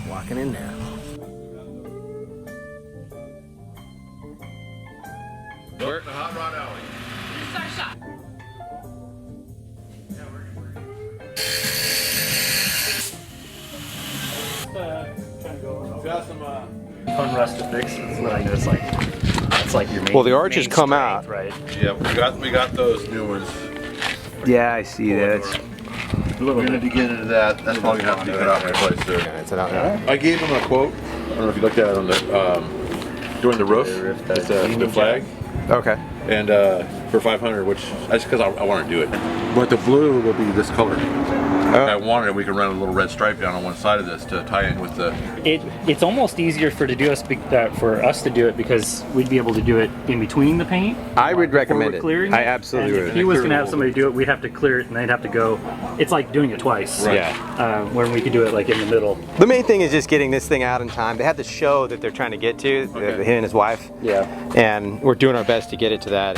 Walking in there. We're at the Hot Rod Alley. This is our shot. Got some, Fun rust to fix. It's what I know. It's like your main. Well, the arches main come strength, out. right? yeah, we got those new ones. Yeah, I see that. We're gonna get into that. That's probably gonna have to be cut out my place too. It's an out. I gave him a quote. I don't know if you looked at it on the during the roof. It's the flag. Okay. And for 500, which that's because I want to do it. But the blue will be this color. If I wanted it, we could run a little red stripe down on one side of this to tie in with the. It's almost easier for us to do it because we'd be able to do it in between the paint. I would recommend it. Clearing I absolutely and would. if he was going to have somebody do it, we'd have to clear it and they'd have to go. It's like doing it twice. Right. Yeah. When we could do it like in the middle. The main thing is just getting this thing out in time. They have the show that they're trying to get to, him and his wife. Yeah. And we're doing our best to get it to that.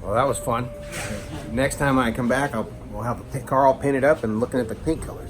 Well, that was fun. Next time I come back, we'll have the car all painted up and looking at the paint colors.